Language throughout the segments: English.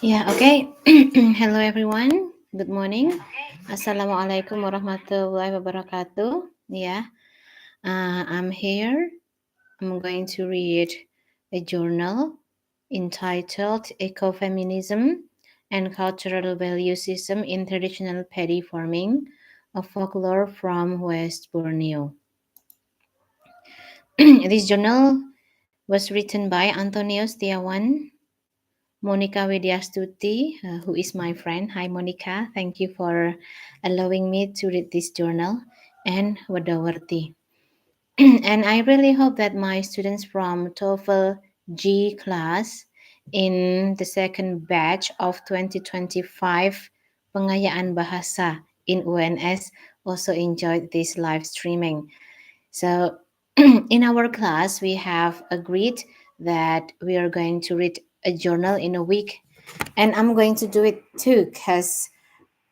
Yeah, okay. Hello everyone. Good morning. Assalamualaikum warahmatullahi wabarakatuh. Yeah, I'm here. I'm going to read a journal entitled Ecofeminism and Cultural Value System in Traditional Paddy Farming, a folklore from West Borneo. This journal was written by Ms.Dewanti, Monica Widyastuti, who is my friend. Hi, Monica. Thank you for allowing me to read this journal, and Wadawarti. And I really hope that my students from TOEFL G class in the second batch of 2025 Pengayaan Bahasa in UNS also enjoyed this live streaming. So, in our class, we have agreed that we are going to read a journal in a week, and I'm going to do it too, because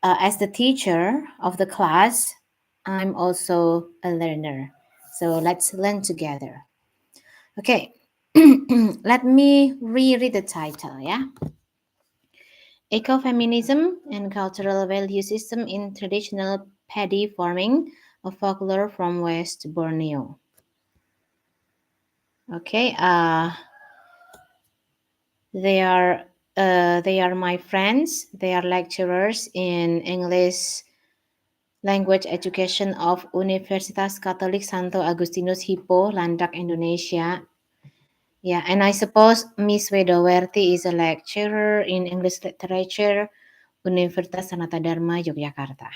as the teacher of the class, I'm also a learner. So, let's learn together. Okay, let me reread the title, yeah? Ecofeminism and Cultural Value System in Traditional Paddy Farming, a folklore from West Borneo. Okay, they are my friends. They are lecturers in English language education of Universitas Katolik Santo Agustinus Hippo, Landak, Indonesia. Yeah, and I suppose Miss Wedowerti is a lecturer in English literature, Universitas Sanata Dharma, Yogyakarta.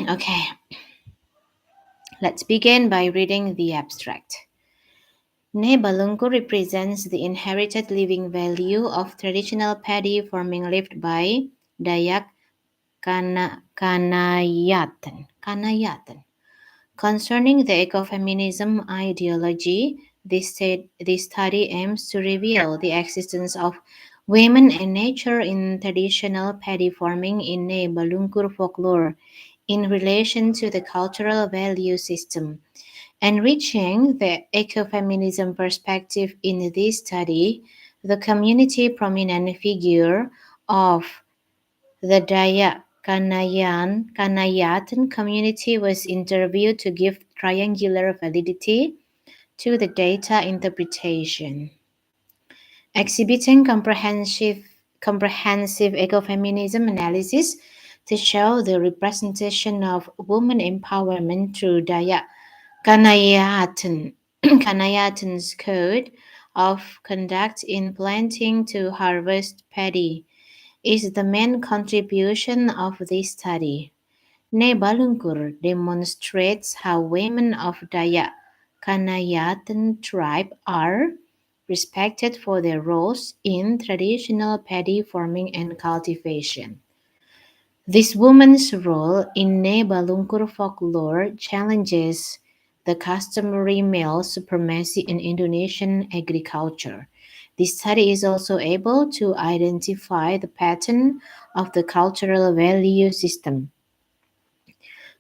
Okay, let's begin by reading the abstract. Ne Balungku represents the inherited living value of traditional paddy farming lived by Dayak Kanayatan. Concerning the ecofeminism ideology, this study aims to reveal the existence of women and nature in traditional paddy farming in Ne Balungkur folklore in relation to the cultural value system. Enriching the ecofeminism perspective in this study, the community prominent figure of the Dayak Kanayatan community was interviewed to give triangular validity to the data interpretation, exhibiting comprehensive ecofeminism analysis to show the representation of women empowerment through Dayak Kanayatan, Kanayatan's code of conduct in planting to harvest paddy is the main contribution of this study. Ne Balungkur demonstrates how women of Dayak Kanayatan tribe are respected for their roles in traditional paddy farming and cultivation. This woman's role in Ne Balungkur folklore challenges the customary male supremacy in Indonesian agriculture. This study is also able to identify the pattern of the cultural value system.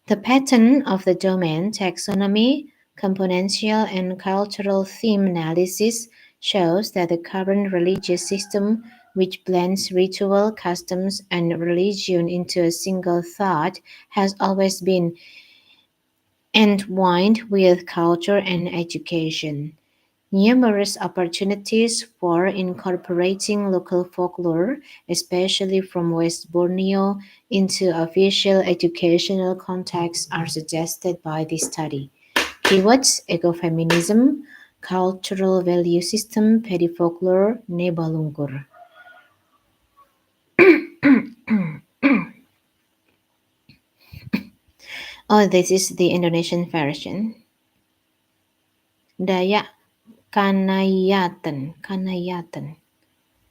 The pattern of the domain taxonomy, componential and cultural theme analysis shows that the current religious system, which blends ritual, customs, and religion into a single thought, has always been entwined with culture and education. Numerous opportunities for incorporating local folklore, especially from West Borneo, into official educational contexts are suggested by this study. Keywords: ecofeminism, cultural value system, petty folklore, Nebalungkur. Oh, this is the Indonesian version. Dayak Kanayatan.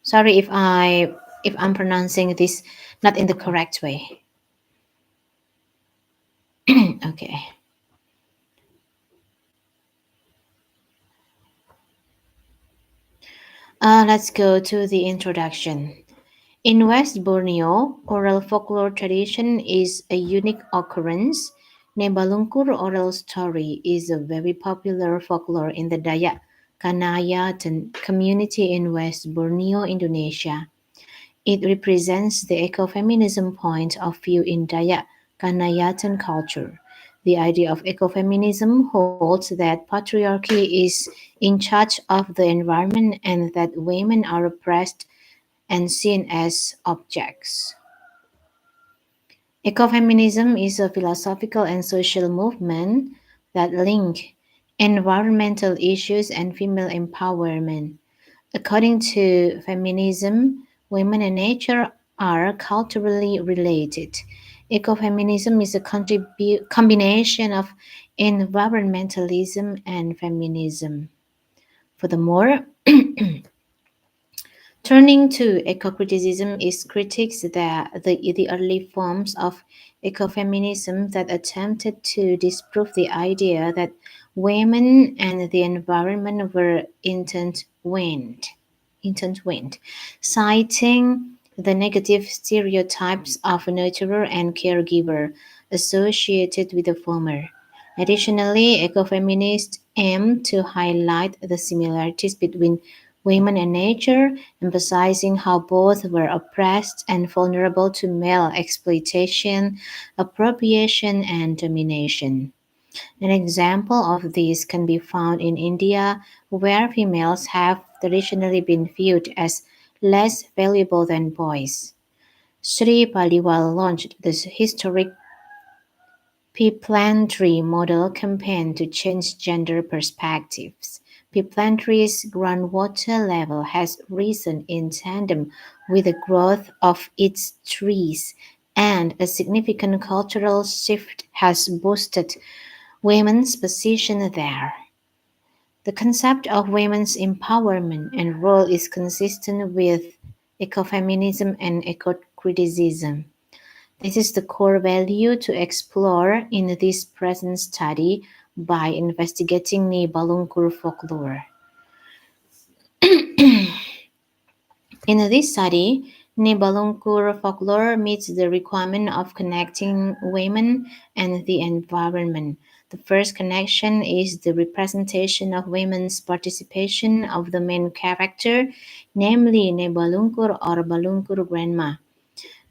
Sorry if I'm pronouncing this not in the correct way. Okay. Let's go to the introduction. In West Borneo, oral folklore tradition is a unique occurrence. Nebalungkur oral story is a very popular folklore in the Dayak Kanayatan community in West Borneo, Indonesia. It represents the ecofeminism point of view in Dayak Kanayatan culture. The idea of ecofeminism holds that patriarchy is in charge of the environment and that women are oppressed and seen as objects. Ecofeminism is a philosophical and social movement that link environmental issues and female empowerment. According to feminism, women and nature are culturally related. Ecofeminism is a combination of environmentalism and feminism. Furthermore, turning to eco-criticism is critiques that the early forms of ecofeminism that attempted to disprove the idea that women and the environment were intertwined, citing the negative stereotypes of nurturer and caregiver associated with the former. Additionally, ecofeminists aim to highlight the similarities between women and nature, emphasizing how both were oppressed and vulnerable to male exploitation, appropriation, and domination. An example of this can be found in India, where females have traditionally been viewed as less valuable than boys. Sri Paliwal launched this historic Piplantree model campaign to change gender perspectives. Piplantree's groundwater level has risen in tandem with the growth of its trees, and a significant cultural shift has boosted women's position there. The concept of women's empowerment and role is consistent with ecofeminism and eco-criticism. This is the core value to explore in this present study by investigating Nibalungkur folklore. In this study, Nibalungkur folklore meets the requirement of connecting women and the environment. The first connection is the representation of women's participation of the main character, namely Nibalungkur or Balungkur grandma.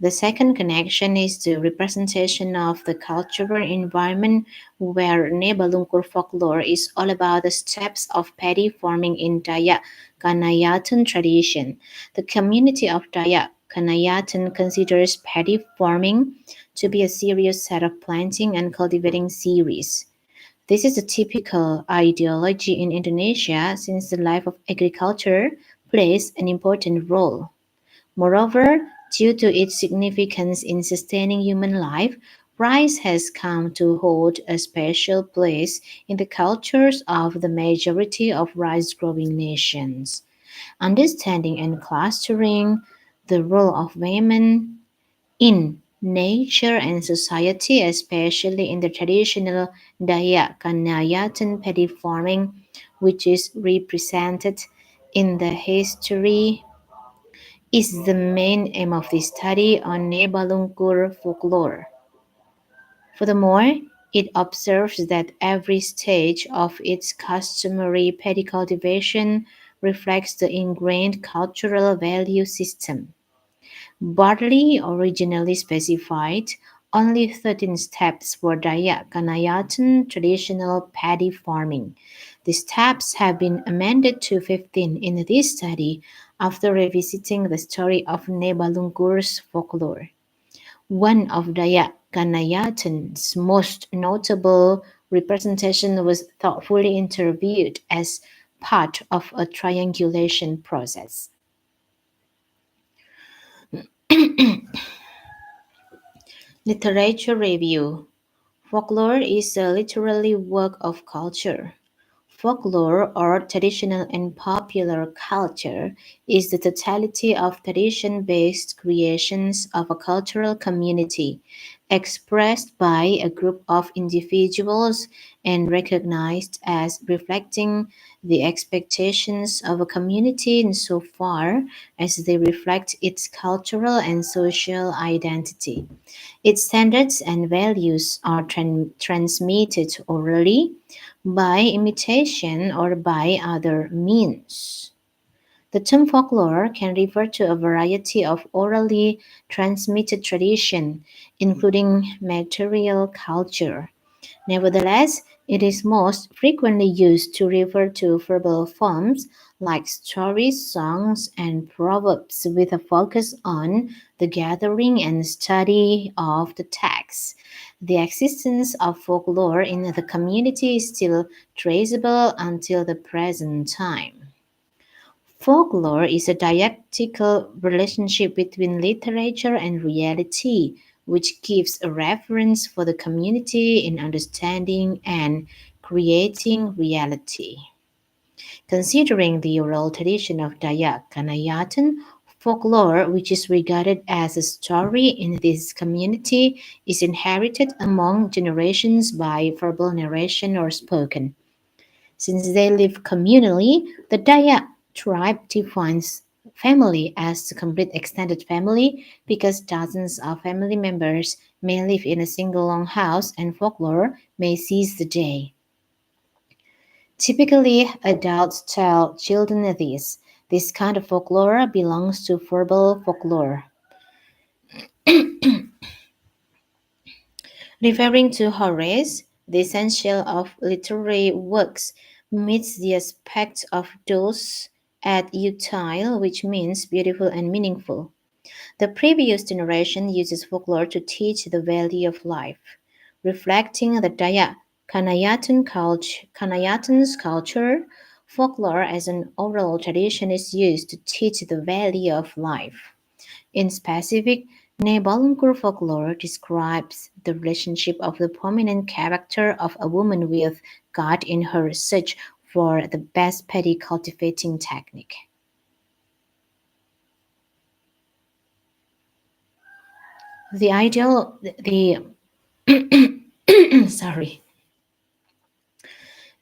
The second connection is the representation of the cultural environment where Nebalungkur folklore is all about the steps of paddy farming in Dayak Kanayatan tradition. The community of Dayak Kanayatan considers paddy farming to be a serious set of planting and cultivating series. This is a typical ideology in Indonesia since the life of agriculture plays an important role. Moreover, due to its significance in sustaining human life, rice has come to hold a special place in the cultures of the majority of rice growing nations. Understanding and clustering the role of women in nature and society, especially in the traditional Dayak Kanayatan paddy farming, which is represented in the history is the main aim of this study on Nebalungkur folklore. Furthermore, it observes that every stage of its customary paddy cultivation reflects the ingrained cultural value system. Barley originally specified only 13 steps for Dayak Kanayatan traditional paddy farming. The steps have been amended to 15 in this study after revisiting the story of Nebalungkur's folklore. One of Dayak Kanayatan's most notable representation was thoughtfully interviewed as part of a triangulation process. Literature review. Folklore is a literary work of culture. Folklore, or traditional and popular culture, is the totality of tradition based creations of a cultural community, expressed by a group of individuals and recognized as reflecting the expectations of a community insofar as they reflect its cultural and social identity. Its standards and values are transmitted orally, by imitation, or by other means. The term folklore can refer to a variety of orally transmitted tradition, including material culture. Nevertheless, it is most frequently used to refer to verbal forms like stories, songs, and proverbs with a focus on the gathering and study of the text. The existence of folklore in the community is still traceable until the present time. Folklore is a dialectical relationship between literature and reality, which gives a reference for the community in understanding and creating reality. Considering the oral tradition of Dayak Kanayatan, folklore, which is regarded as a story in this community, is inherited among generations by verbal narration or spoken. Since they live communally, the Dayak tribe defines family as the complete extended family because dozens of family members may live in a single long house and folklore may seize the day. Typically, adults tell children this. This kind of folklore belongs to verbal folklore. Referring to Horace, the essential of literary works meets the aspect of those at utile, which means beautiful and meaningful. The previous generation uses folklore to teach the value of life, reflecting the Dayak Kanayatan's culture. Folklore as an oral tradition is used to teach the value of life. In specific, Nebalungur folklore describes the relationship of the prominent character of a woman with God in her search for the best paddy cultivating technique. The ideal, the sorry,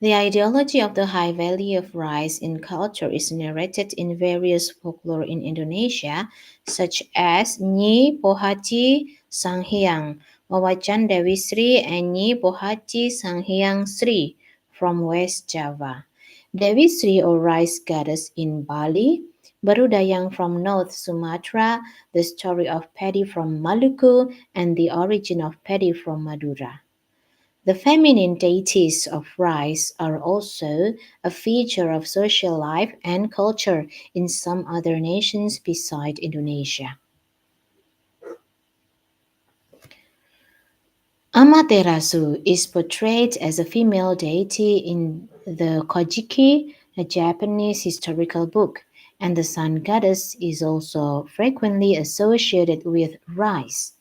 The ideology of the high value of rice in culture is narrated in various folklore in Indonesia, such as Nyi Pohaci Sanghyang, Wawacan Dewi Sri, and Nyi Pohaci Sanghyang Sri from West Java. Dewi Sri or rice goddess in Bali, Barudayang from North Sumatra, the story of Paddy from Maluku, and the origin of Paddy from Madura. The feminine deities of rice are also a feature of social life and culture in some other nations beside Indonesia. Amaterasu is portrayed as a female deity in the Kojiki, a Japanese historical book, and the sun goddess is also frequently associated with rice.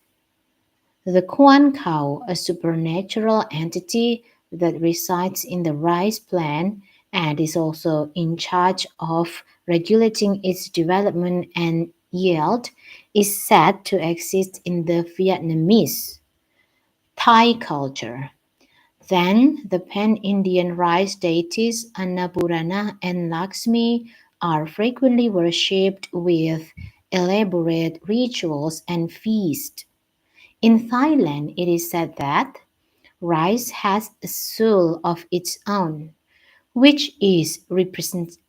The Kuan Cow, a supernatural entity that resides in the rice plant and is also in charge of regulating its development and yield, is said to exist in the Vietnamese Thai culture. Then, the pan-Indian rice deities Annapurna and Lakshmi are frequently worshipped with elaborate rituals and feasts. In Thailand, it is said that rice has a soul of its own, which is represent,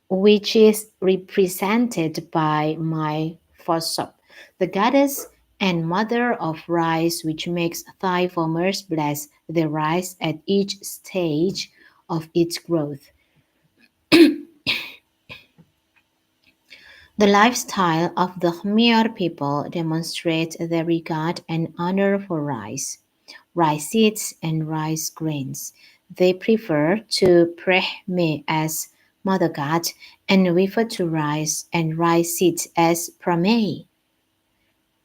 which is represented by my Phosop, the goddess and mother of rice, which makes Thai farmers bless their rice at each stage of its growth. The lifestyle of the Khmer people demonstrates their regard and honor for rice seeds, and rice grains. They prefer to pray me as mother god and refer to rice and rice seeds as pramei.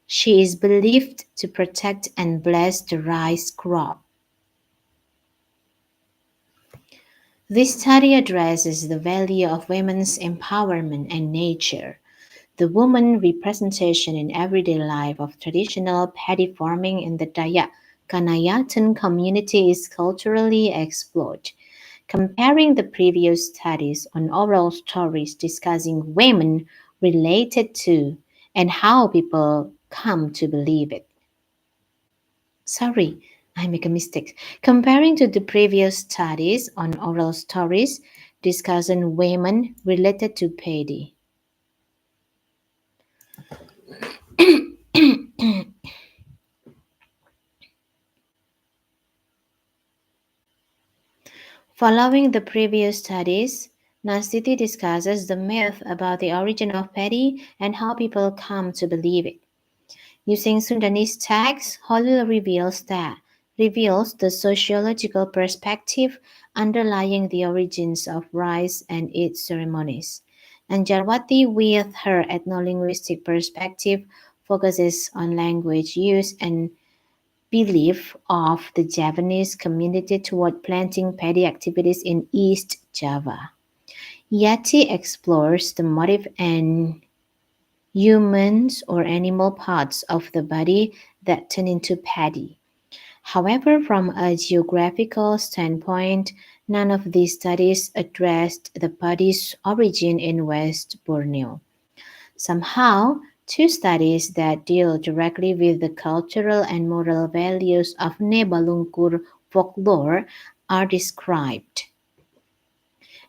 She is believed to protect and bless the rice crop. This study addresses the value of women's empowerment and nature. The woman representation in everyday life of traditional paddy farming in the Dayak Kanayatan community is culturally explored. comparing the previous studies on oral stories discussing women related to and how people come to believe it. Sorry, I make a mistake. Comparing to the previous studies on oral stories discussing women related to Paddy. Following the previous studies, Nastiti discusses the myth about the origin of Paddy and how people come to believe it. Using Sundanese texts, Holil reveals the sociological perspective underlying the origins of rice and its ceremonies. And Jarwati, with her ethno-linguistic perspective, focuses on language use and belief of the Javanese community toward planting paddy activities in East Java. Yati explores the motive and humans or animal parts of the body that turn into paddy. However, from a geographical standpoint, none of these studies addressed the paddy's origin in West Borneo. Somehow, two studies that deal directly with the cultural and moral values of Nebalungkur folklore are described.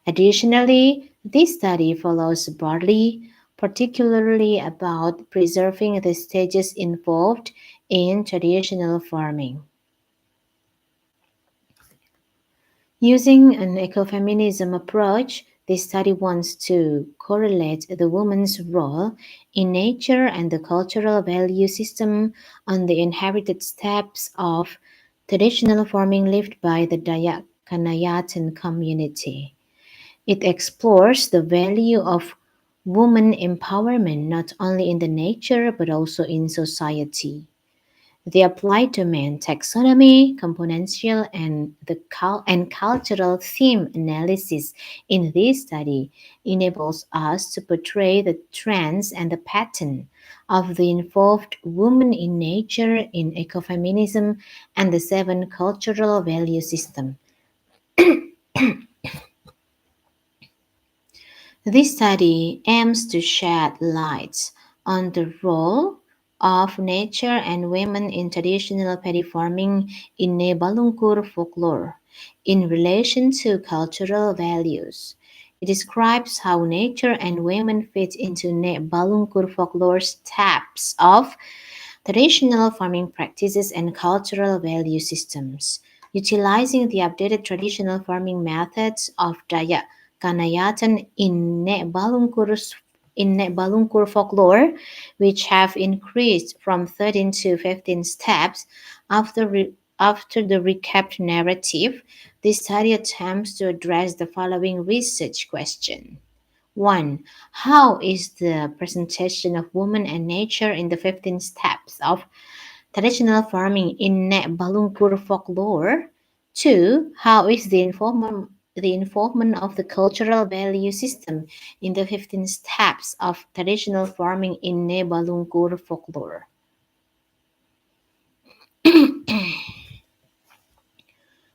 Additionally, this study follows broadly, particularly about preserving the stages involved in traditional farming. Using an ecofeminism approach, this study wants to correlate the woman's role in nature and the cultural value system on the inherited steps of traditional farming lived by the Dayak Kanayatan community. It explores the value of woman empowerment not only in the nature but also in society. The applied domain taxonomy, componential, and cultural theme analysis in this study enables us to portray the trends and the pattern of the involved woman in nature in ecofeminism and the seven cultural value system. This study aims to shed light on the role of nature and women in traditional paddy farming in Nebalungkur folklore in relation to cultural values. It describes how nature and women fit into Nebalungkur folklore's taps of traditional farming practices and cultural value systems, utilizing the updated traditional farming methods of Dayak Kanayatan in Nek Balungkur folklore, which have increased from 13 to 15 steps after the recapped narrative. This study attempts to address the following research question. 1. How is the presentation of woman and nature in the 15 steps of traditional farming in Nek Balungkur folklore? 2. How is the involvement of the cultural value system in the 15 steps of traditional farming in Nek Balungkur folklore?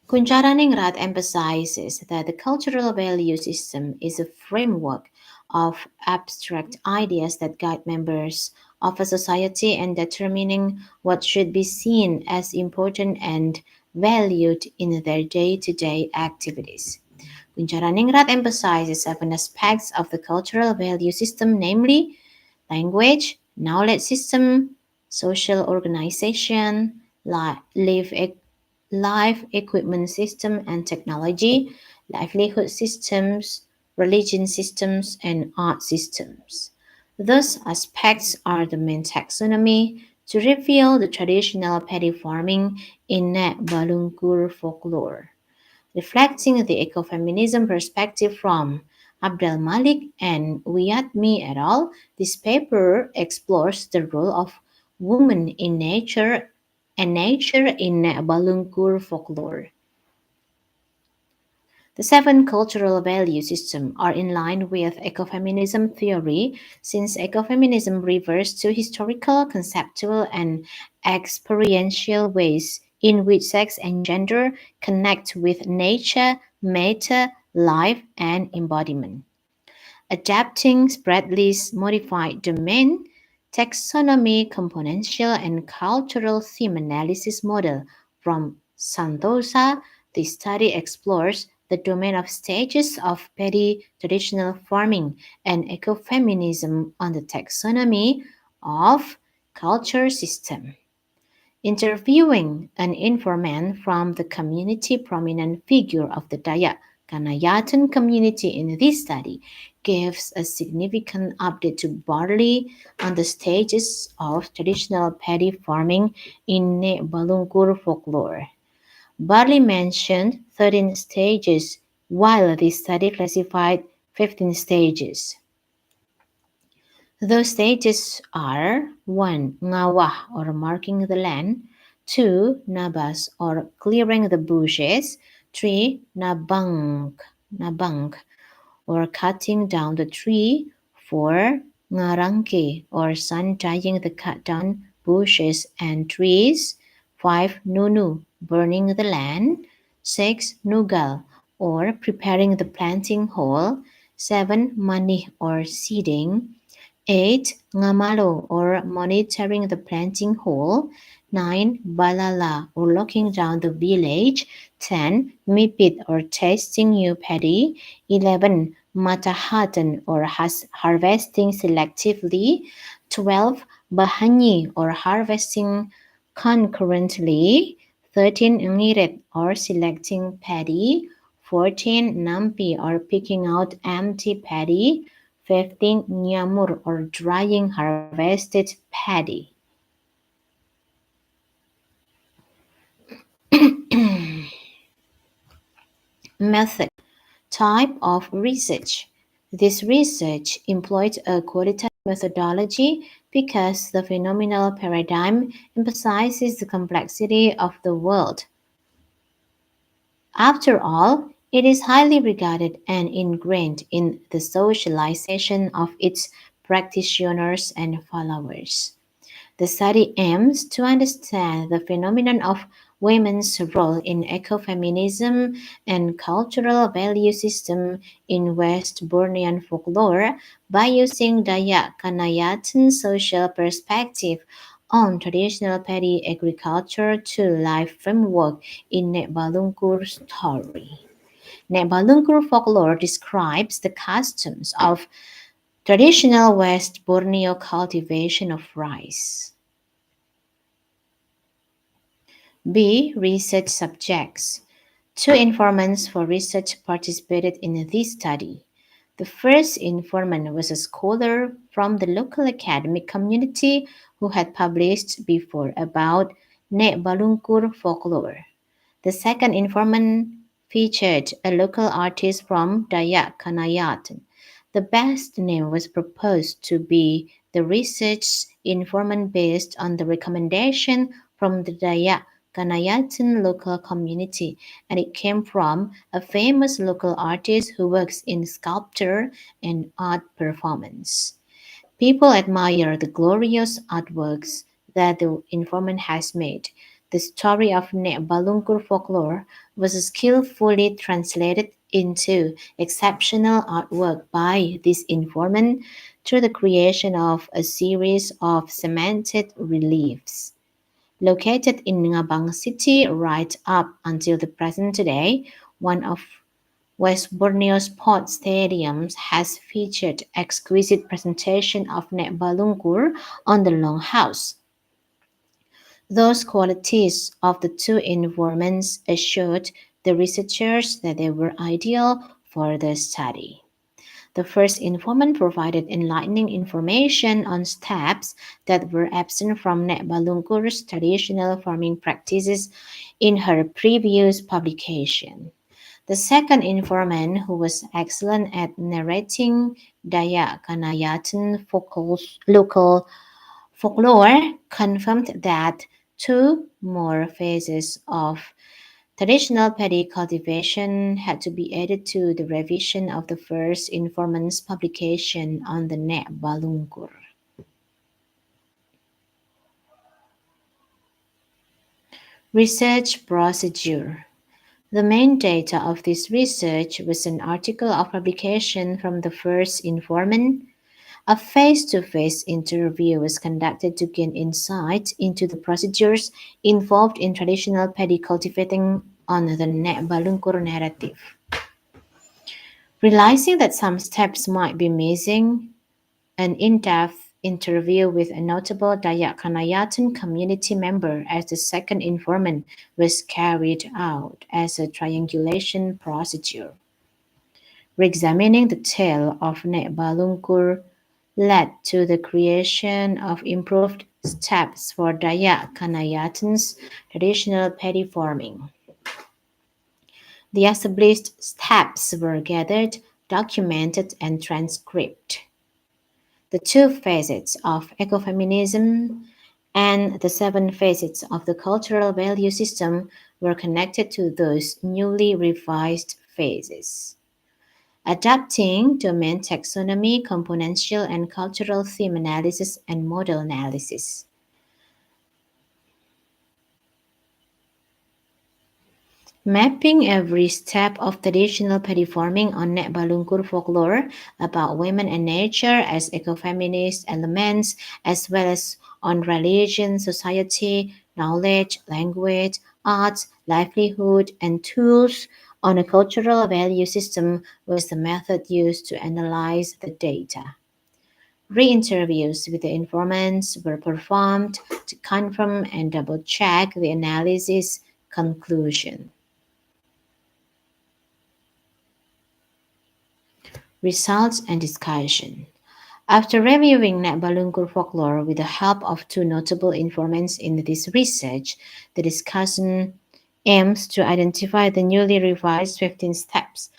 Kuncharaningrat emphasizes that the cultural value system is a framework of abstract ideas that guide members of a society in determining what should be seen as important and valued in their day-to-day activities. Kuncharaningrat emphasizes seven aspects of the cultural value system, namely language, knowledge system, social organization, life equipment system and technology, livelihood systems, religion systems, and art systems. Those aspects are the main taxonomy to reveal the traditional paddy farming in Nek Balungkur folklore. Reflecting the ecofeminism perspective from Abdel Malik and Wiyatmi et al., this paper explores the role of women in nature and nature in Balungkur folklore. The seven cultural value systems are in line with ecofeminism theory, since ecofeminism refers to historical, conceptual, and experiential ways in which sex and gender connect with nature, matter, life, and embodiment. Adapting Bradley's modified domain taxonomy componential and cultural theme analysis model from Santosa, the study explores the domain of stages of Paddy traditional farming and ecofeminism on the taxonomy of culture system. Interviewing an informant from the community prominent figure of the Dayak Kanayatan community in this study gives a significant update to barley on the stages of traditional paddy farming in Ne Balungkur folklore. Barley mentioned 13 stages, while this study classified 15 stages. Those stages are 1. Ngawah or marking the land, 2. Nabas or clearing the bushes, 3. Nabang or cutting down the tree, 4. Ngarangke or sun drying the cut down bushes and trees, 5. Nunu burning the land, 6. Nugal or preparing the planting hole, 7. Mani or seeding, 8. Ngamalo or monitoring the planting hole. 9. Balala or locking down the village. 10. Mipit or tasting new paddy. 11. Matahatan or harvesting selectively. 12. Bahani or harvesting concurrently. 13. Ngiret or selecting paddy. 14. Nampi or picking out empty paddy. 15. Nyamur or drying harvested paddy. Method. Type of research. This research employed a qualitative methodology because the phenomenal paradigm emphasizes the complexity of the world. After all, it is highly regarded and ingrained in the socialization of its practitioners and followers. The study aims to understand the phenomenon of women's role in ecofeminism and cultural value system in West Bornean folklore by using Dayak Kanayatan social perspective on traditional paddy agriculture to life framework in Nek Balungkur story. Nek Balungkur folklore describes the customs of traditional West Borneo cultivation of rice. B. Research subjects. Two informants for research participated in this study. The first informant was a scholar from the local academic community who had published before about Nek Balungkur folklore. The second informant featured a local artist from Dayak Kanayat. The best name was proposed to be the research informant based on the recommendation from the Dayak Kanayatan local community, and it came from a famous local artist who works in sculpture and art performance. People admire the glorious artworks that the informant has made. The story of Ne Balungkur folklore was skillfully translated into exceptional artwork by this informant through the creation of a series of cemented reliefs. Located in Ngabang City right up until the present day, one of West Borneo Sports Stadium has featured exquisite presentation of Nek Balungkur on the Longhouse. Those qualities of the two environments assured the researchers that they were ideal for the study. The first informant provided enlightening information on steps that were absent from Nek Balungkur's traditional farming practices in her previous publication. The second informant, who was excellent at narrating Dayak Kanayatan local folklore, confirmed that two more phases of traditional paddy cultivation had to be added to the revision of the first informant's publication on the Nek Balungkur. Research procedure. The main data of this research was an article of publication from the first informant. A face-to-face interview was conducted to gain insight into the procedures involved in traditional paddy cultivating on the Nek Balungkur narrative. Realizing that some steps might be missing, an in-depth interview with a notable Dayak Kanayatan community member as the second informant was carried out as a triangulation procedure. Re-examining the tale of Nek Balungkur led to the creation of improved steps for Dayak Kanayatan's traditional paddy farming. The established steps were gathered, documented, and transcribed. The two facets of ecofeminism and the seven facets of the cultural value system were connected to those newly revised phases. Adapting domain taxonomy, componential and cultural theme analysis, and model analysis. Mapping every step of traditional paddy farming on Nek Balungkur folklore about women and nature as ecofeminist elements, as well as on religion, society, knowledge, language, arts, livelihood, and tools on a cultural value system was the method used to analyze the data. Re-interviews with the informants were performed to confirm and double-check the analysis conclusion. Results and discussion. After reviewing Balungkur folklore with the help of two notable informants in this research, the discussion aims to identify the newly revised 15 steps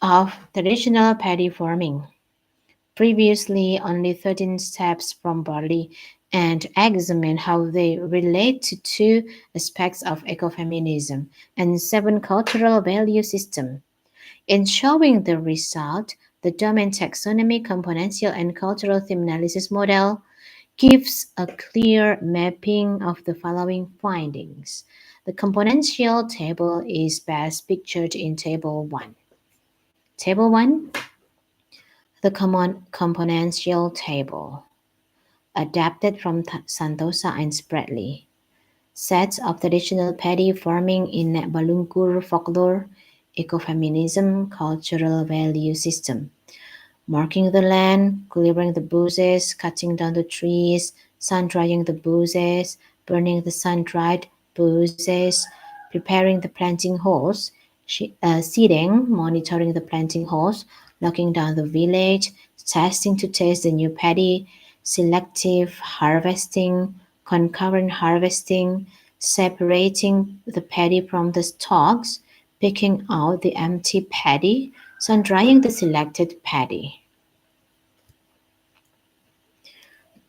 of traditional paddy farming. Previously, only 13 steps from barley, and examine how they relate to two aspects of ecofeminism and seven cultural value systems. In showing the result, the domain taxonomy, componential, and cultural theme analysis model gives a clear mapping of the following findings. The componential table is best pictured in Table 1. Table 1, the common componential table, adapted from Santosa and Spratly. Sets of traditional paddy farming in Balungkur folklore, ecofeminism, cultural value system. Marking the land, clearing the bushes, cutting down the trees, sun drying the bushes, burning the sun dried bushes, preparing the planting holes, seeding, monitoring the planting holes, locking down the village, testing to taste the new paddy, selective harvesting, concurrent harvesting, separating the paddy from the stalks, picking out the empty paddy, sun drying the selected paddy.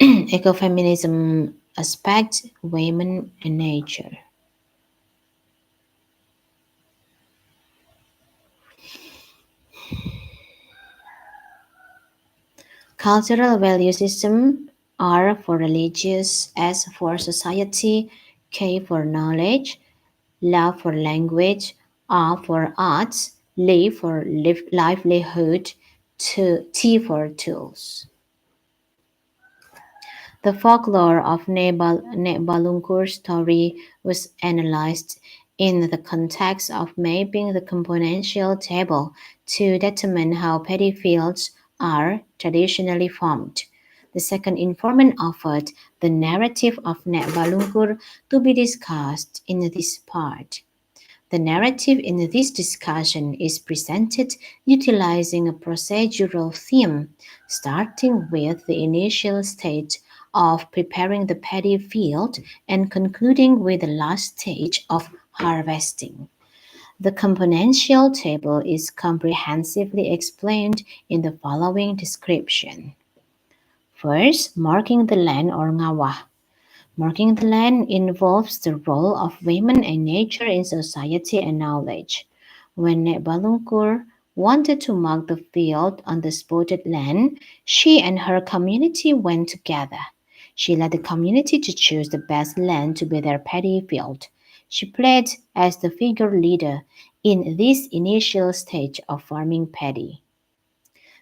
Ecofeminism aspect, women and nature. Cultural value system, R for religious, S for society, K for knowledge, L for language, R for arts, L for livelihood, T for tools. The folklore of Balungkur's story was analyzed in the context of mapping the componential table to determine how paddy fields are traditionally formed. The second informant offered the narrative of Balungkur to be discussed in this part. The narrative in this discussion is presented utilizing a procedural theme, starting with the initial stage of preparing the paddy field and concluding with the last stage of harvesting. The componential table is comprehensively explained in the following description. First, marking the land or ngawa. Marking the land involves the role of women and nature in society and knowledge. When Balungkur wanted to mark the field on the spotted land, she and her community went together. She led the community to choose the best land to be their paddy field. She played as the figure leader in this initial stage of farming paddy.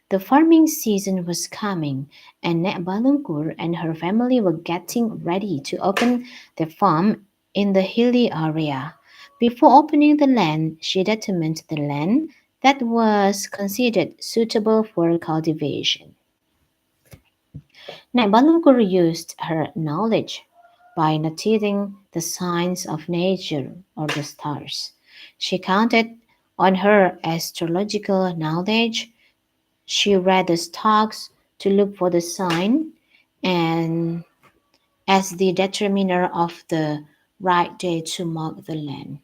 The farming season was coming, and Nek Balungkur and her family were getting ready to open their farm in the hilly area. Before opening the land, she determined the land that was considered suitable for cultivation. Nek Balungkur used her knowledge by noticing the signs of nature or the stars. She counted on her astrological knowledge. She read the stars to look for the sign and as the determiner of the right day to mark the land.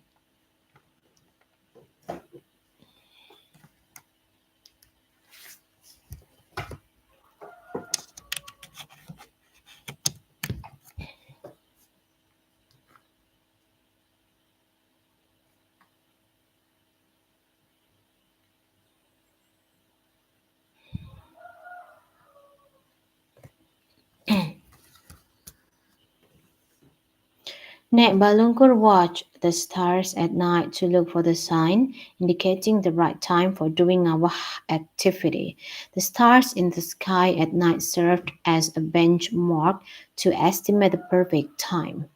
Nek Balungkur watched the stars at night to look for the sign indicating the right time for doing our activity. The stars in the sky at night served as a benchmark to estimate the perfect time.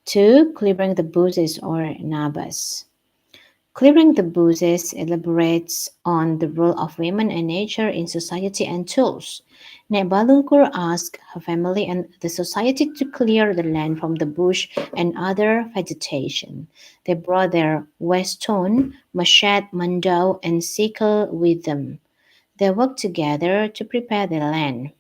2. Clearing the bushes or nabas. Clearing the bushes elaborates on the role of women and nature in society and tools. Nebalungkur asked her family and the society to clear the land from the bush and other vegetation. They brought their whetstone, machete, mandau, and sickle with them. They worked together to prepare the land.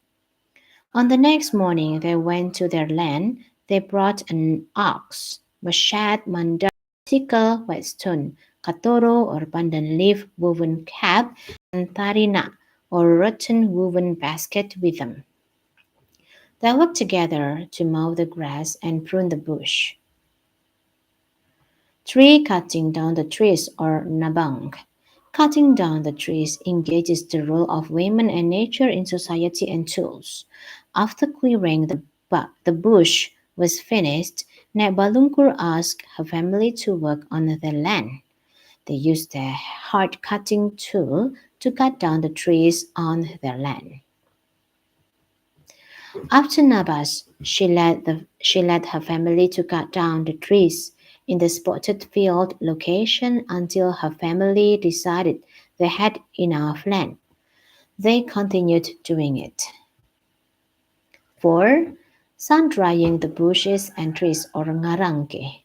On the next morning they went to their land. They brought an ox, mashad, mandar, sickle, whetstone, katoro or pandan leaf woven cap, and tarina or rotten woven basket with them. They worked together to mow the grass and prune the bush. Tree cutting down the trees or nabang. Cutting down the trees engages the role of women and nature in society and tools. After clearing the bush was finished, Nebalungkur asked her family to work on the land. They used their hard cutting tool to cut down the trees on their land. After Nabas, she led her family to cut down the trees in the spotted field location until her family decided they had enough land. They continued doing it. 4. Sun drying the bushes and trees or ngaranke.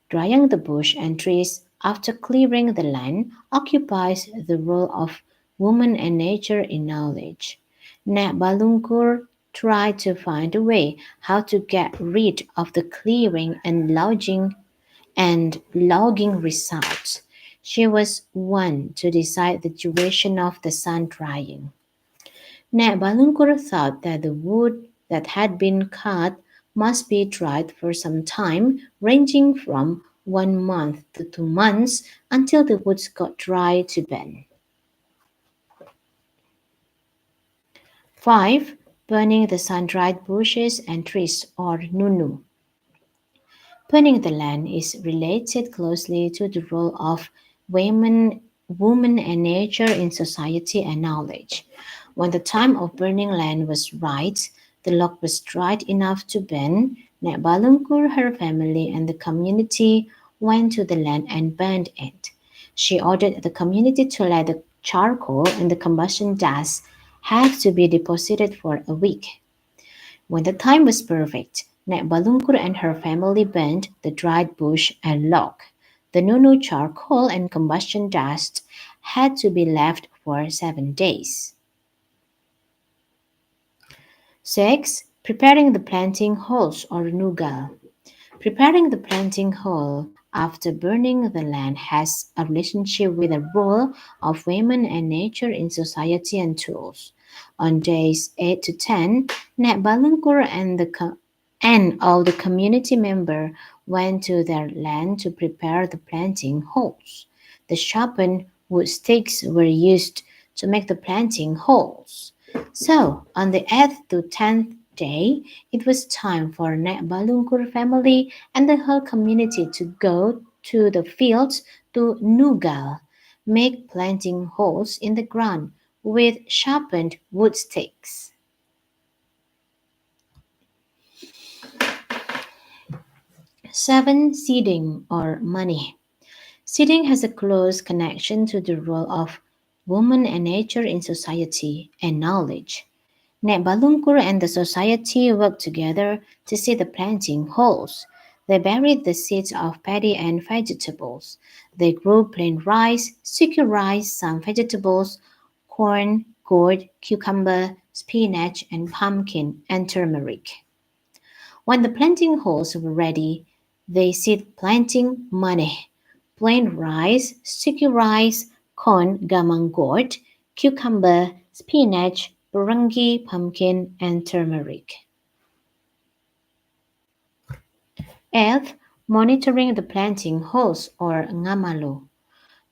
Drying the bush and trees after clearing the land occupies the role of woman and nature in knowledge. Balungkur tried to find a way how to get rid of the clearing and logging results. She was one to decide the duration of the sun drying. Balungkur thought that the wood that had been cut must be dried for some time, ranging from 1 month to 2 months until the woods got dry to burn. 5. Burning the sun-dried bushes and trees or nunu. Burning the land is related closely to the role of women, woman and nature in society and knowledge. When the time of burning land was right, the log was dried enough to burn. Balungkur, her family, and the community went to the land and burned it. She ordered the community to let the charcoal and the combustion dust have to be deposited for a week. When the time was perfect, Nek Balungkur and her family burned the dried bush and log. The nunu charcoal and combustion dust had to be left for 7 days. 6. Preparing the planting holes or nugal. Preparing the planting hole after burning the land has a relationship with the role of women and nature in society and tools. On days 8 to 10, Net Balungkur and all the community members went to their land to prepare the planting holes. The sharpened wood sticks were used to make the planting holes. So, on the 8th to 10th day, it was time for Nek Balungkur family and the whole community to go to the fields to Nugal, make planting holes in the ground with sharpened wood sticks. 7. Seeding or money. Seeding has a close connection to the role of woman and nature in society and knowledge. Nek Balungkur and the society worked together to seed the planting holes. They buried the seeds of paddy and vegetables. They grew plain rice, sticky rice, some vegetables, corn, gourd, cucumber, spinach, and pumpkin, and turmeric. When the planting holes were ready, they seed planting money, plain rice, sticky rice, corn, gamang gourd, cucumber, spinach, barungi, pumpkin, and turmeric. F. Monitoring the planting holes or ngamalo.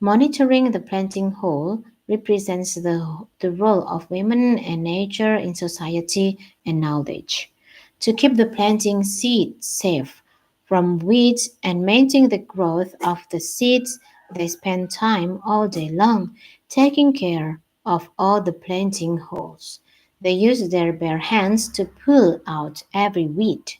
Monitoring the planting hole represents the role of women and nature in society and knowledge. To keep the planting seed safe from weeds and maintain the growth of the seeds, they spend time all day long taking care of all the planting holes. They use their bare hands to pull out every weed.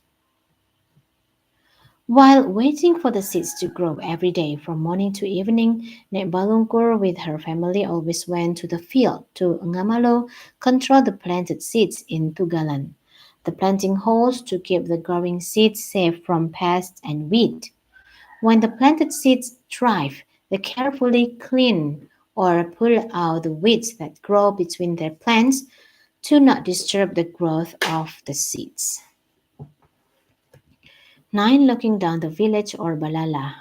While waiting for the seeds to grow every day from morning to evening, Nek Balungkur with her family always went to the field to Ngamalo, control the planted seeds in Tugalan, the planting holes to keep the growing seeds safe from pests and weed. When the planted seeds thrive, they carefully clean or pull out the weeds that grow between their plants to not disturb the growth of the seeds. 9. Looking down the village or balala.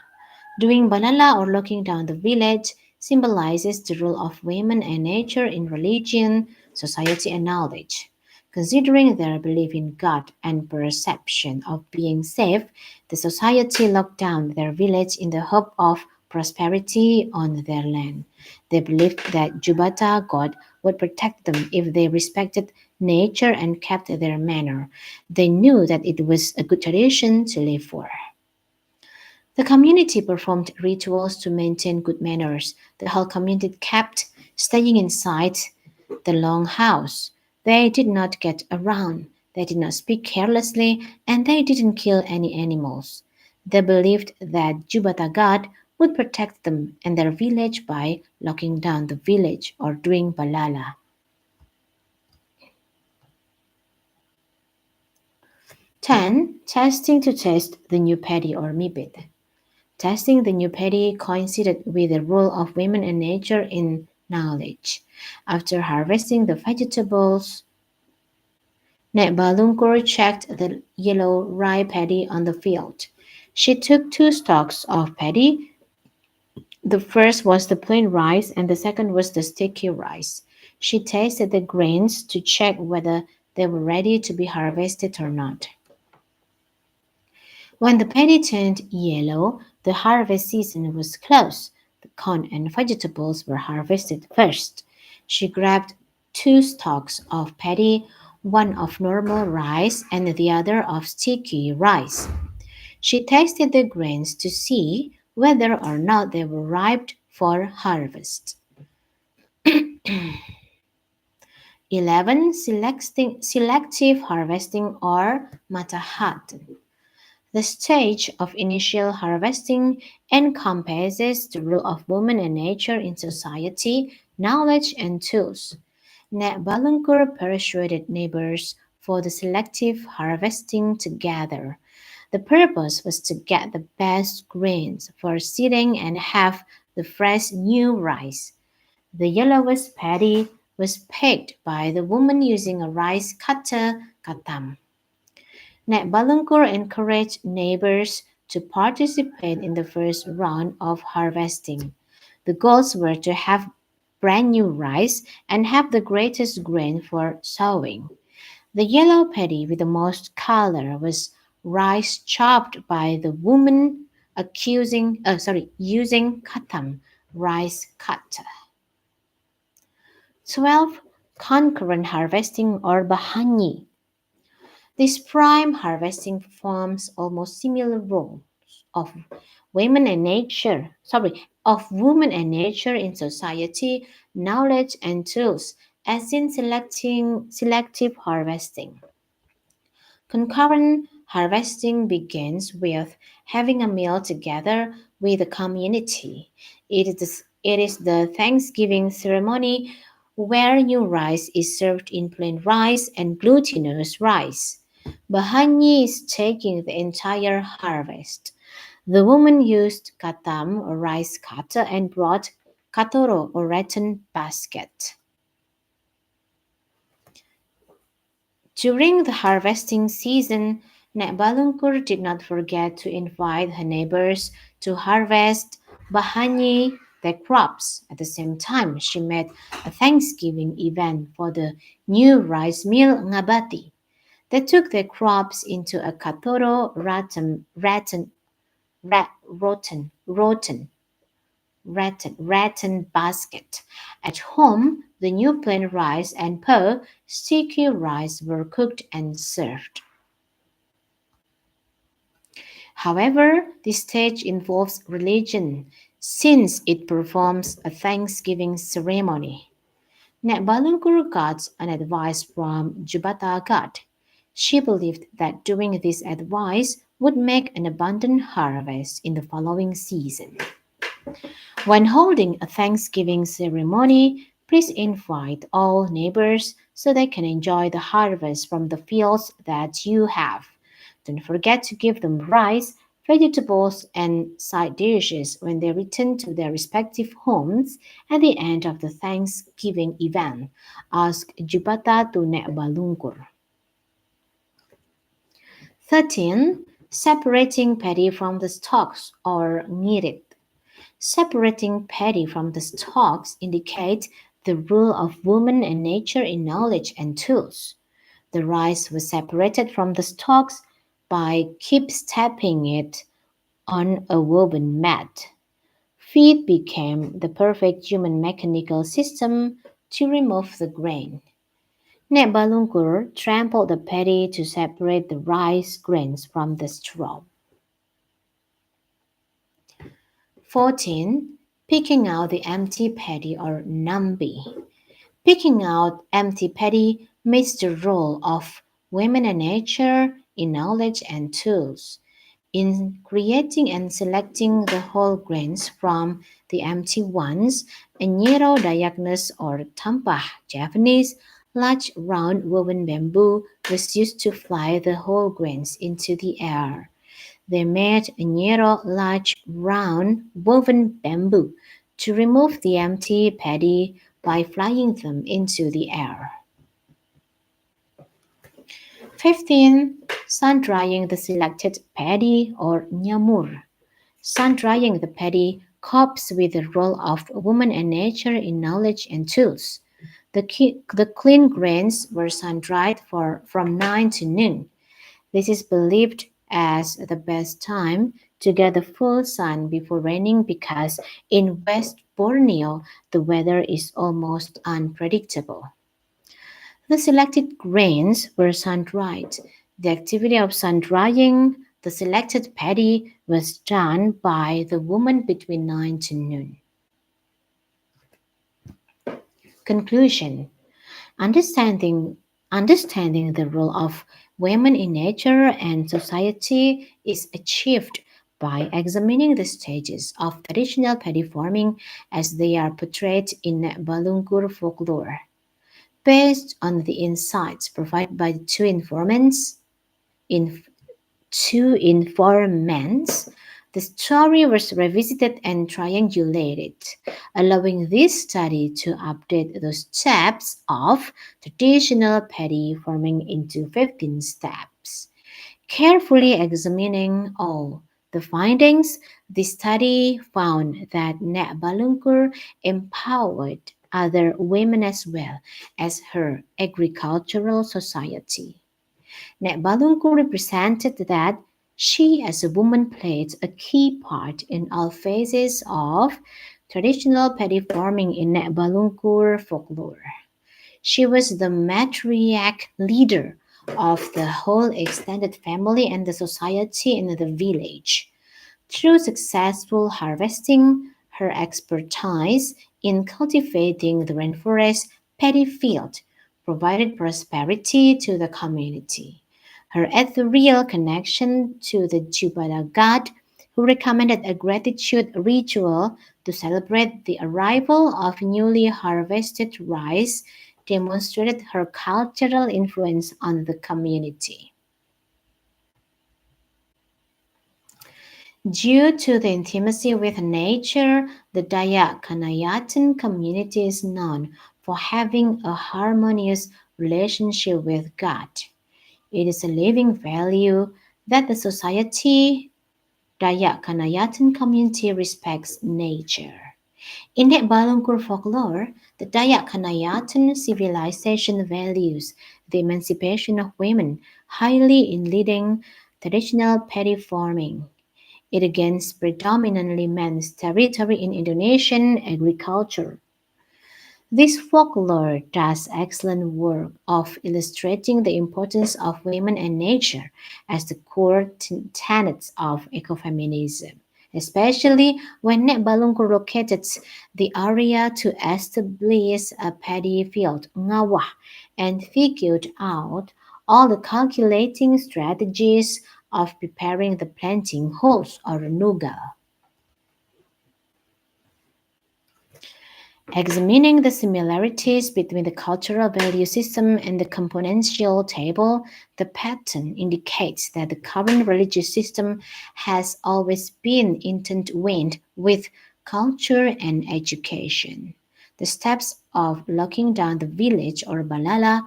Doing balala or looking down the village symbolizes the role of women and nature in religion, society, and knowledge. Considering their belief in God and perception of being safe, the society locked down their village in the hope of prosperity on their land. They believed that Jubata God would protect them if they respected nature and kept their manner. They knew that it was a good tradition to live for. The community performed rituals to maintain good manners. The whole community kept staying inside the long house. They did not get around, they did not speak carelessly, and they didn't kill any animals. They believed that Jubata God would protect them and their village by locking down the village or doing balala. 10. Testing to test the new paddy or mibit. Testing the new paddy coincided with the role of women and nature in knowledge. After harvesting the vegetables, Balungkur checked the yellow rye paddy on the field. She took 2 stalks of paddy. The first was the plain rice and the second was the sticky rice. She tasted the grains to check whether they were ready to be harvested or not. When the paddy turned yellow, the harvest season was close. The corn and vegetables were harvested first. She grabbed 2 stalks of paddy, one of normal rice and the other of sticky rice. She tasted the grains to see whether or not they were ripe for harvest. 11. Selective harvesting or matahat. The stage of initial harvesting encompasses the role of women and nature in society, knowledge, and tools. Balunkur persuaded neighbors for the selective harvesting together. The purpose was to get the best grains for seeding and have the fresh new rice. The yellowest paddy was picked by the woman using a rice cutter katam. Balunkur encouraged neighbors to participate in the first round of harvesting. The goals were to have brand new rice and have the greatest grain for sowing. The yellow paddy with the most color was rice chopped by the woman using katam rice cutter. 12. Concurrent harvesting or bahani. This prime harvesting performs almost similar roles of women and nature, of women and nature in society, knowledge and tools, as in selective harvesting. Concurrent harvesting begins with having a meal together with the community. It is the Thanksgiving ceremony where new rice is served in plain rice and glutinous rice. Bahani is taking the entire harvest. The woman used katam or rice cutter and brought katoro or rattan basket. During the harvesting season, Nek Balungkur did not forget to invite her neighbors to harvest bahani, their crops. At the same time, she made a Thanksgiving event for the new rice mill Ngabati. They took their crops into a Katoro rattan basket. At home, the new plain rice and sticky rice were cooked and served. However, this stage involves religion since it performs a Thanksgiving ceremony. Nek Balungkur got an advice from Jubata God. She believed that doing this advice would make an abundant harvest in the following season. When holding a Thanksgiving ceremony, please invite all neighbors so they can enjoy the harvest from the fields that you have. Don't forget to give them rice, vegetables, and side dishes when they return to their respective homes at the end of the Thanksgiving event. Ask Jubata to Nek Balungkur. 13. Separating paddy from the stalks or kneaded. Separating paddy from the stalks indicates the rule of woman and nature in knowledge and tools. The rice was separated from the stalks by keep stepping it on a woven mat. Feed became the perfect human mechanical system to remove the grain. Nebalungur trampled the paddy to separate the rice grains from the straw. 14. Picking out the empty paddy or nambi. Picking out empty paddy meets the role of women and nature in knowledge and tools. In creating and selecting the whole grains from the empty ones, a Nyero diagnos or tampah Japanese large round woven bamboo was used to fly the whole grains into the air. They made a narrow, large, round, woven bamboo to remove the empty paddy by flying them into the air. 15. Sun drying the selected paddy or nyamur. Sun drying the paddy copes with the role of woman and nature in knowledge and tools. The clean grains were sun dried from 9 to noon. This is believed as the best time to get the full sun before raining because in West Borneo the weather is almost unpredictable. The selected grains were sun-dried. The activity of sun-drying the selected paddy was done by the woman between 9 to noon. Conclusion. Understanding the role of women in nature and society is achieved by examining the stages of traditional paddy farming as they are portrayed in Balungur folklore. Based on the insights provided by the in, two informants, the story was revisited and triangulated, allowing this study to update the steps of traditional paddy farming into 15 steps. Carefully examining all the findings, the study found that Nek Balungkur empowered other women as well as her agricultural society. Nek Balungkur represented that she as a woman played a key part in all phases of traditional paddy farming in Nek Balungkur folklore. She was the matriarch leader of the whole extended family and the society in the village. Through successful harvesting, her expertise in cultivating the rainforest paddy field provided prosperity to the community. Her ethereal connection to the Jupiter god, who recommended a gratitude ritual to celebrate the arrival of newly harvested rice, demonstrated her cultural influence on the community. Due to the intimacy with nature, the Dayak Kanayatan community is known for having a harmonious relationship with God. It is a living value that the society Dayak Kanayatan community respects nature. In the Balungkur folklore, the Dayak Kanayatan civilization values the emancipation of women highly in leading traditional paddy farming. It against predominantly men's territory in Indonesian agriculture. This folklore does excellent work of illustrating the importance of women and nature as the core tenets of ecofeminism, especially when Nek Balungkur located the area to establish a paddy field, ngawah, and figured out all the calculating strategies of preparing the planting holes or nugal. Examining the similarities between the cultural value system and the componential table, the pattern indicates that the current religious system has always been intertwined with culture and education. The steps of locking down the village or balala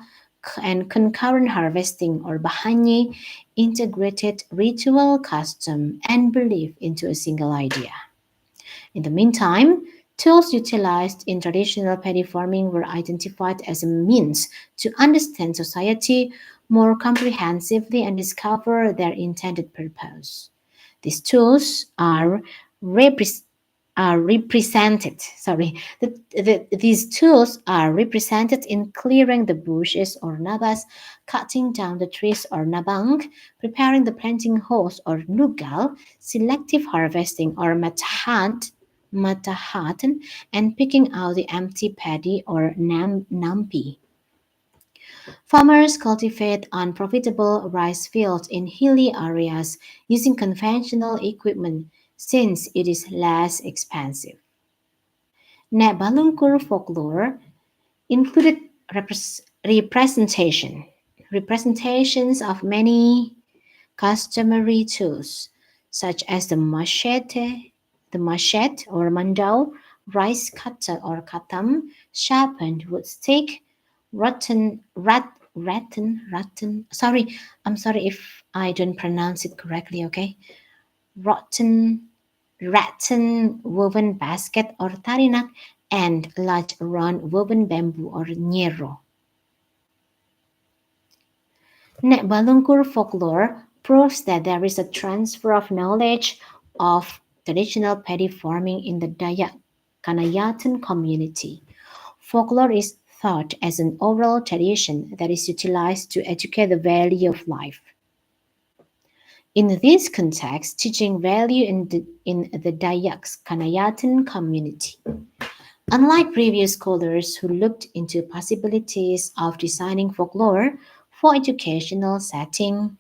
and concurrent harvesting or bahani integrated ritual, custom, and belief into a single idea. In the meantime, tools utilized in traditional paddy farming were identified as a means to understand society more comprehensively and discover their intended purpose. These tools are represented. These tools are represented in clearing the bushes or nabas, cutting down the trees or nabang, preparing the planting holes or nugal, selective harvesting or matahatan, and picking out the empty paddy or nampi. Farmers cultivate unprofitable rice fields in hilly areas using conventional equipment since it is less expensive. Nebalungkur folklore included representations of many customary tools, such as the machete or mandau, rice cutter or katam, sharpened wood stick, sorry, I'm sorry if I don't pronounce it correctly, okay? Rotten, rattan woven basket or tarinak, and large round woven bamboo or nyero. Balungkur folklore proves that there is a transfer of knowledge of traditional paddy farming in the Dayak Kanayatan community. Folklore is thought as an oral tradition that is utilized to educate the value of life. In this context, teaching value in the Dayak Kanayatan community. Unlike previous scholars who looked into possibilities of designing folklore for educational setting,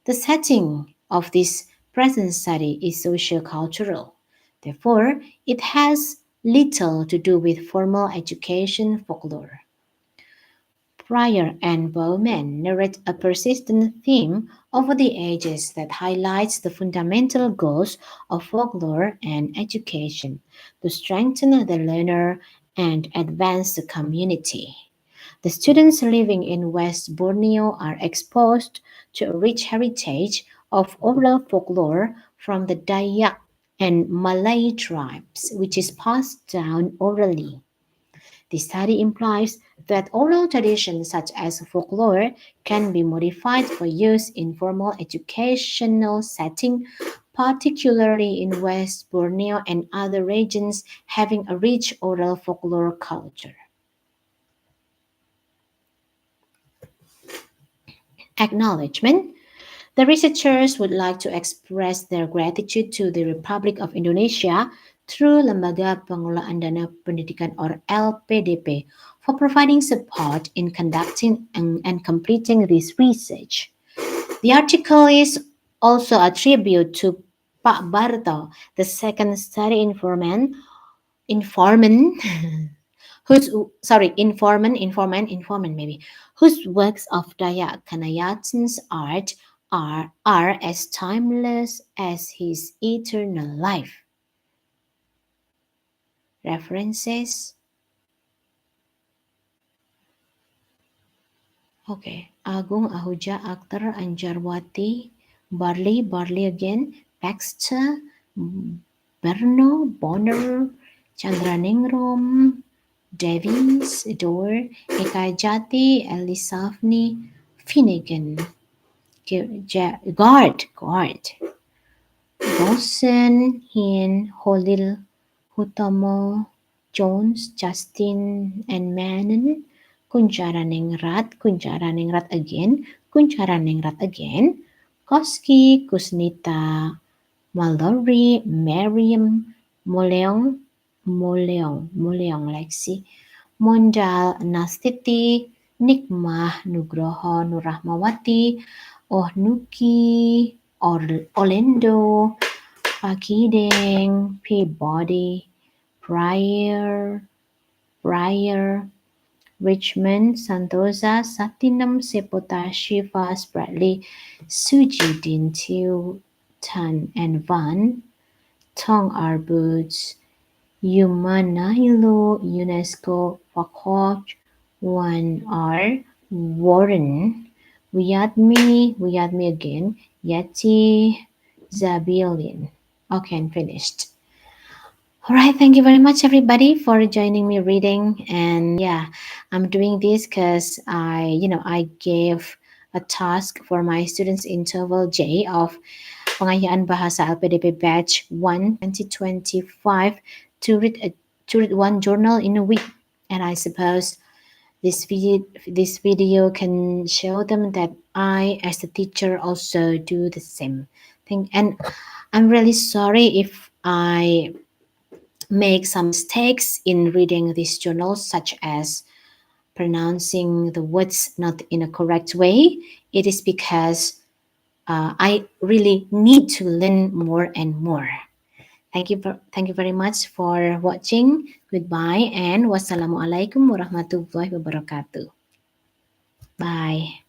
the setting of this present study is socio-cultural. Therefore, it has little to do with formal education folklore. Pryor and Bowman narrate a persistent theme over the ages that highlights the fundamental goals of folklore and education to strengthen the learner and advance the community. The students living in West Borneo are exposed to a rich heritage of oral folklore from the Dayak and Malay tribes, which is passed down orally. The study implies that oral traditions such as folklore can be modified for use in formal educational setting, particularly in West Borneo and other regions having a rich oral folklore culture. Acknowledgement. The researchers would like to express their gratitude to the Republic of Indonesia through Lembaga Pengelolaan Dana Pendidikan or LPDP for providing support in conducting and completing this research. The article is also a tribute to Pak Barto, the second study informant whose informant maybe, whose works of Dayak Kanayatan's art are as timeless as his eternal life. References. Okay. Agung Ahuja Akhtar Anjarwati Barley again Baxter Berno Bonner Chandraningrum Davies Dor Ekajati Elisavni Finnegan Guard Dawson Hin Holil Hutomo Jones Justin and Manon Kuncharaningrat again Koski Kusnita Mallory Miriam Moleong Lexi Mondal Nastiti Nikmah Nugroho Nurahmawati Ohnuki Orlando Pakideng Peabody Pryor Richmond Santosa Satinam Sepota Shiva Bradley Sujidin Tiu Tan and Van Tong Arboots Yumanahilo UNESCO Fakoj 1R Warren Wiyadmi again Yeti Zabilin. Okay, I'm finished. All right, thank you very much, everybody, for joining me reading. And yeah, I'm doing this because I gave a task for my students interval J of Pengayaan Bahasa LPDP Batch 1 2025 to read one journal in a week. And I suppose this video can show them that I, as a teacher, also do the same thing. And I'm really sorry if I make some mistakes in reading these journals, such as pronouncing the words not in a correct way. It is because I really need to learn more and more. Thank you very much for watching. Goodbye and wassalamualaikum warahmatullahi wabarakatuh. Bye.